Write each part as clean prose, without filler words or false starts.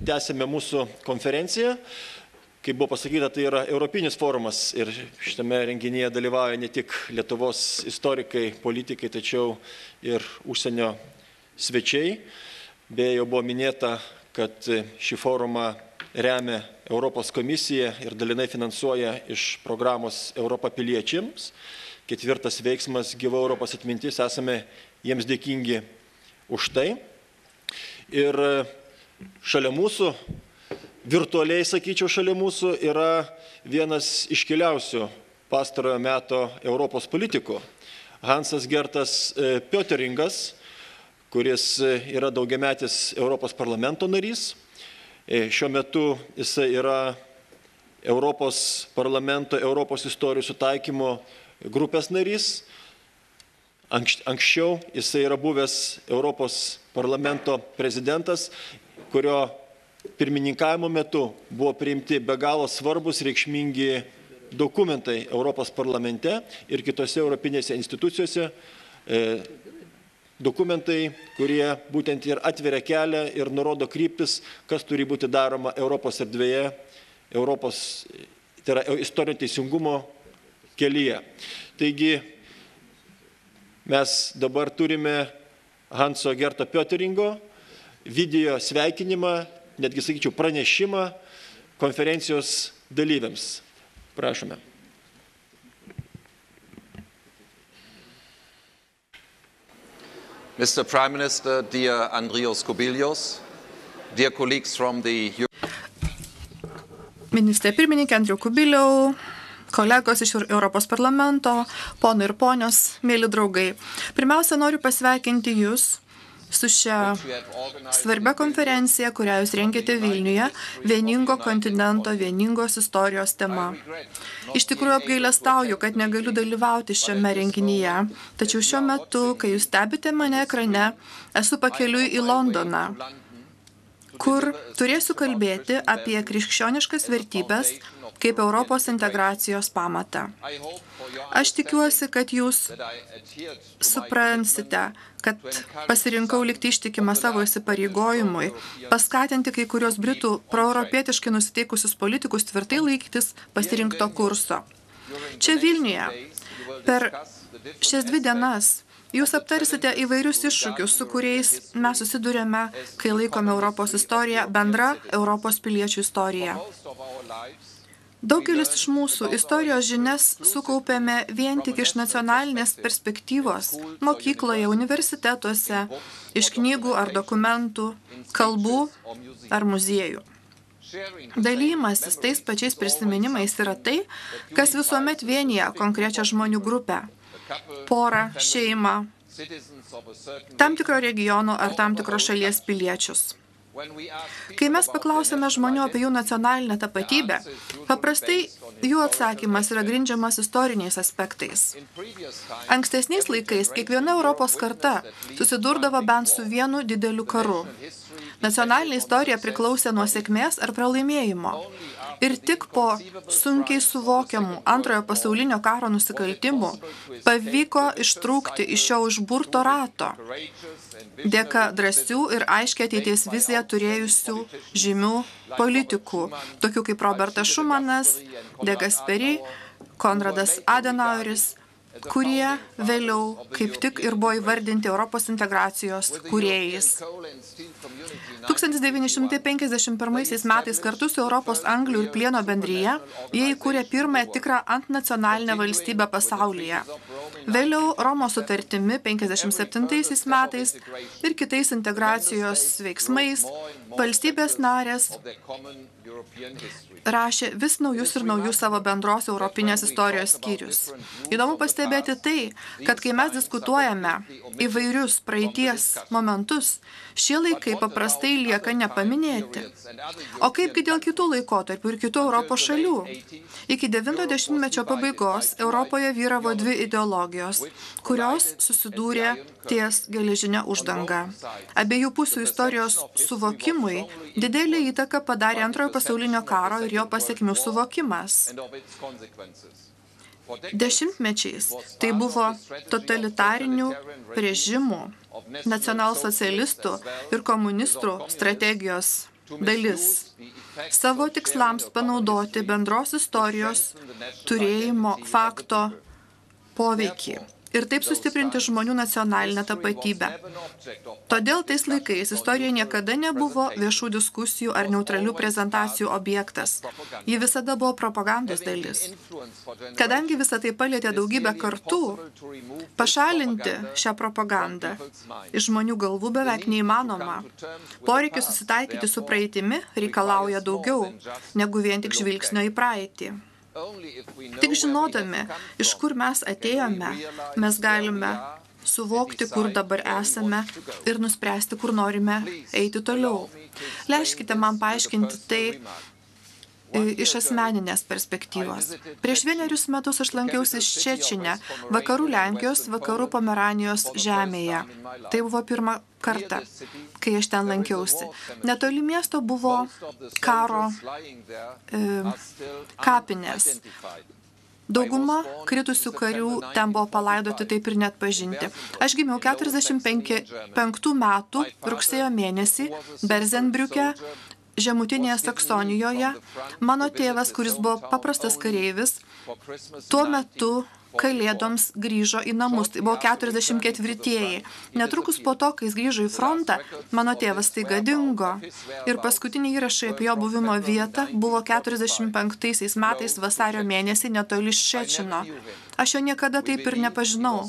tęsėme mūsų konferenciją. Kaip buvo pasakyta, tai yra Europinis forumas ir šitame renginyje dalyvauja ne tik Lietuvos istorikai, politikai, tačiau ir užsienio svečiai. Beje, jau buvo minėta, kad šį forumą remia Europos komisija ir dalinai finansuoja iš programos Europa piliečiams. 4. veiksmas Gyva Europos atmintis, esame jiems dėkingi už tai. Ir šalia mūsų, virtualiai sakyčiau, šalia mūsų yra vienas iškiliausių pastarojo meto Europos politikų, Hansas Gertas Pötteringas, kuris yra daugiametis Europos parlamento narys. Šiuo metu jisai yra Europos parlamento, Europos istorijų sutaikymo grupės narys. Anksčiau jisai yra buvęs Europos parlamento prezidentas, kurio pirmininkavimo metu buvo priimti be galo svarbus, reikšmingi dokumentai Europos parlamente ir kitose europinėse institucijose. Dokumentai, kurie būtent ir atveria kelią ir nurodo kryptis, kas turi būti daroma Europos erdvėje, tai yra istorinio teisingumo kelyje. Taigi mes dabar turime Hanso Gerto Pötteringo video sveikinimą, netgi sakyčiau pranešimą konferencijos dalyviams. Prašome. Mr. Prime Minister, dear Andrios Kubilius, dear colleagues from the... Ministrė pirmininkė Andriau Kubiliau, kolegos iš Europos parlamento, ponai ir ponios, mėly draugai. Pirmiausia, noriu pasveikinti Jūs su šia svarbia konferencija, kurią Jūs rengėte Vilniuje, vieningo kontinento, vieningos istorijos tema. Iš tikrųjų apgailestauju, kad negaliu dalyvauti šiame renginyje, tačiau šiuo metu, kai Jūs stebite mane ekrane, esu pakeliui į Londoną, kur turėsiu kalbėti apie krikščioniškas vertybės kaip Europos integracijos pamatą. Aš tikiuosi, kad Jūs supransite, kad pasirinkau likti ištikimą savo įsipareigojimui, paskatinti kai kurios Britų proeuropietiškai nusiteikusius politikus tvirtai laikytis pasirinkto kurso. Čia Vilniuje per šias 2 dienas Jūs aptarsite įvairius iššūkius, su kuriais mes susidurėme, kai laikome Europos istoriją bendra Europos piliečių istorija. Daugelis iš mūsų istorijos žinias sukaupėme vien tik iš nacionalinės perspektyvos, mokykloje, universitetuose, iš knygų ar dokumentų, kalbų ar muziejų. Dalymasis tais pačiais prisiminimais yra tai, kas visuomet vienyje konkrečią žmonių grupę, porą, šeimą, tam tikro regiono ar tam tikro šalies piliečius. Kai mes paklausėme žmonių apie jų nacionalinę tapatybę, paprastai jų atsakymas yra grindžiamas istoriniais aspektais. Ankstesniais laikais kiekviena Europos karta susidurdavo bent su vienu dideliu karu. Nacionalinė istorija priklausė nuo sėkmės ar pralaimėjimo. Ir tik po sunkiai suvokiamų Antrojo pasaulinio karo nusikaltimų pavyko ištrūkti iš šio užburto rato, dėka drąsių ir aiškią ateities viziją turėjusių žymių politikų, tokių kaip Robertas Šumanas, De Gasperi, Konradas Adenaueris, kurie vėliau kaip tik ir buvo įvardinti Europos integracijos kūrėjais. 1951 metais kartu su Europos anglių ir plieno bendryje jie įkūrė pirmąją tikrą antnacionalinę valstybę pasaulyje. Vėliau Romos sutartimi 1957 metais ir kitais integracijos veiksmais valstybės narės rašė vis naujus ir naujus savo bendros europinės istorijos skyrius. Įdomu pastebėti tai, kad kai mes diskutuojame įvairius praeities momentus, šie laikai paprastai lieka nepaminėti. O kaipgi dėl kitų laikotarpių ir kitų Europos šalių? Iki 90-mečio pabaigos Europoje vyravo 2 ideologijos, kurios susidūrė ties geležinė uždanga. Abiejų pusių istorijos suvokimui didelį įtaką padarė Antrojo pasaulinio karo ir jo pasekmių suvokimas. Dešimtmečiais tai buvo totalitarinių režimų, nacionalsocialistų ir komunistų strategijos dalis savo tikslams panaudoti bendros istorijos turėjimo fakto poveikį ir taip sustiprinti žmonių nacionalinę tapatybę. Todėl tais laikais istorija niekada nebuvo viešų diskusijų ar neutralių prezentacijų objektas. Ji visada buvo propagandos dalis. Kadangi visą tai palietė daugybę kartų, pašalinti šią propagandą iš žmonių galvų beveik neįmanoma. Poreikis susitaikyti su praeitimi reikalauja daugiau negu vien tik žvilgsnio į praeitį. Tik žinodami, iš kur mes atėjome, mes galime suvokti, kur dabar esame ir nuspręsti, kur norime eiti toliau. Leiskite man paaiškinti tai iš asmeninės perspektyvos. Prieš 1 metus aš lankiausi Ščečine, vakarų Lenkijos, vakarų Pomeranijos žemėje. Tai buvo pirmą kartą, kai aš ten lankiausi. Netoli miesto buvo karo kapinės. Dauguma kritusių karių ten buvo palaidoti, taip ir net pažinti. Aš gimiau 45 metų rugsėjo mėnesį Berzenbriuke, Žemutinėje Saksonijoje. Mano tėvas, kuris buvo paprastas kareivis, tuo metu Kalėdoms grįžo į namus. Tai buvo 44-ieji. Netrukus po to, kai jis grįžo į frontą, mano tėvas staiga dingo. Ir paskutiniai įrašai apie jo buvimo vietą buvo 45 metais vasario mėnesį netoli Ščečino. Aš jo niekada taip ir nepažinau.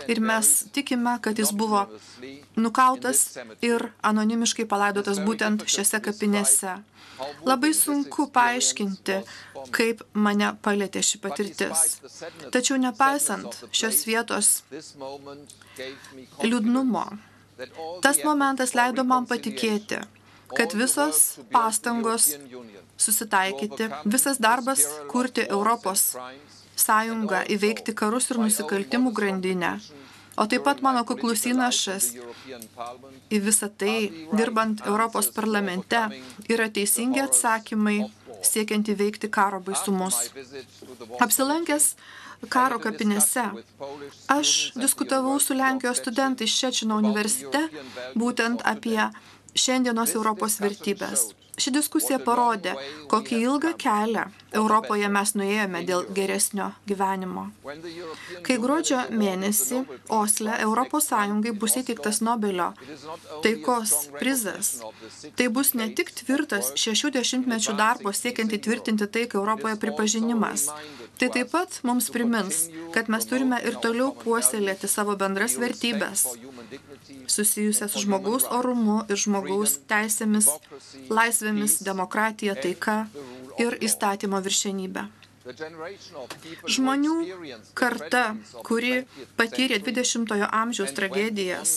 Ir mes tikime, kad jis buvo nukautas ir anonimiškai palaidotas būtent šiose kapinėse. Labai sunku paaiškinti, kaip mane palietė ši patirtis. Tačiau nepaisant šios vietos liūdnumo, tas momentas leido man patikėti, kad visos pastangos susitaikyti, visas darbas kurti Europos sąjungą, įveikti karus ir nusikaltimų grandinę, o taip pat mano kuklus įnašas į visą tai, dirbant Europos parlamente, yra teisingi atsakymai, siekiant įveikti karo baisumus. Apsilankęs karo kapinėse, aš diskutavau su Lenkijos studentais Ščečino universitete būtent apie šiandienos Europos vertybės. Ši diskusija parodė, kokį ilgą kelią Europoje mes nuėjome dėl geresnio gyvenimo. Kai gruodžio mėnesį Osle Europos Sąjungai bus įteiktas Nobelio taikos prizas, tai bus ne tik tvirtas 60 mečių darbo siekiant įtvirtinti taiką Europoje pripažinimas. Tai taip pat mums primins, kad mes turime ir toliau puoselėti savo bendras vertybės, susijusias su žmogaus orumu ir žmogaus teisėmis, laisvėmis, demokratija, taika ir įstatymo viršenybė. Žmonių karta, kuri patyrė 20-ojo amžiaus tragedijas,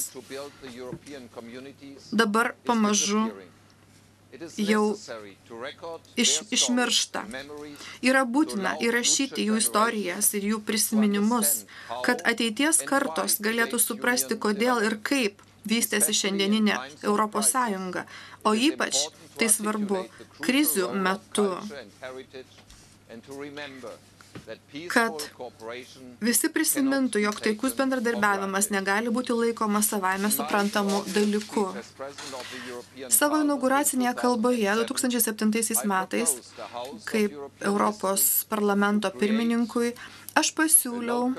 dabar pamažu jau išmiršta. Yra būtina įrašyti jų istorijas ir jų prisiminimus, kad ateities kartos galėtų suprasti, kodėl ir kaip vystėsi šiandieninė Europos Sąjunga, o ypač tai svarbu krizių metu, kad visi prisimintų, jog taikus bendradarbiavimas negali būti laikomas savaime suprantamu dalyku. Savo inauguracinėje kalboje 2007 metais, kaip Europos parlamento pirmininkui, aš pasiūliau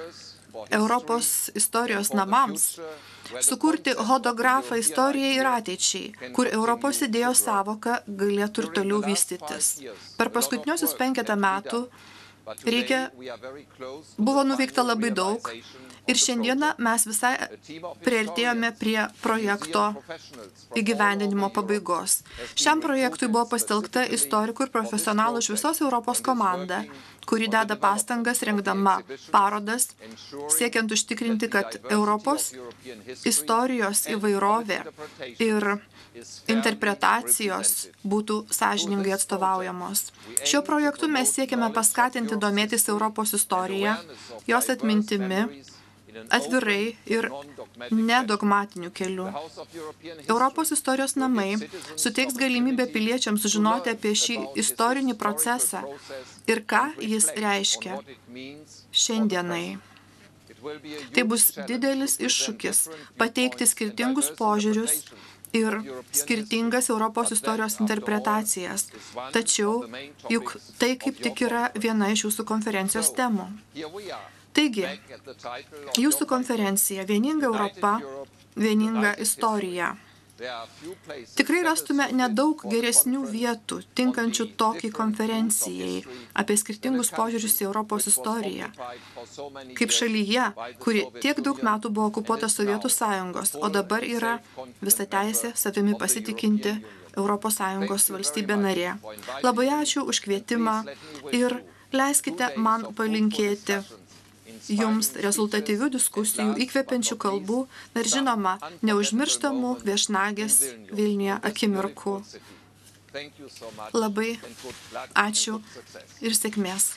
Europos istorijos namams sukurti hodografą istorijai ir ateičiai, kur Europos idėjos savoka galėtų ir toliau vystytis. Per paskutiniosius 5 metų buvo nuveikta labai daug ir šiandieną mes visai priartėjome prie projekto įgyvendinimo pabaigos. Šiam projektui buvo pasitelkta istorikų ir profesionalų iš visos Europos komanda, kuri deda pastangas rengdama parodas, siekiant užtikrinti, kad Europos istorijos įvairovė ir interpretacijos būtų sąžiningai atstovaujamos. Šiuo projektu mes siekiame paskatinti domėtis Europos istoriją, jos atmintimi, atvirai ir nedogmatiniu keliu. Europos istorijos namai suteiks galimybę piliečiams sužinoti apie šį istorinį procesą ir ką jis reiškia šiandienai. Tai bus didelis iššūkis pateikti skirtingus požiūrius ir skirtingas Europos istorijos interpretacijas. Tačiau juk tai kaip tik yra viena iš jūsų konferencijos temų. Taigi, jūsų konferencija Vieninga Europa, vieninga istorija. Tikrai rastume nedaug geresnių vietų, tinkančių tokiai konferencijai apie skirtingus požiūrius į Europos istoriją. Kaip šalyje, kuri tiek daug metų buvo okupuota Sovietų Sąjungos, o dabar yra visa teisė savimi pasitikinti Europos Sąjungos valstybė narė. Labai ačiū už kvietimą ir leiskite man palinkėti jums rezultatyvių diskusijų, įkvepiančių kalbų ir žinoma, neužmirštamų viešnagės Vilniuje akimirkų. Labai ačiū ir sėkmės.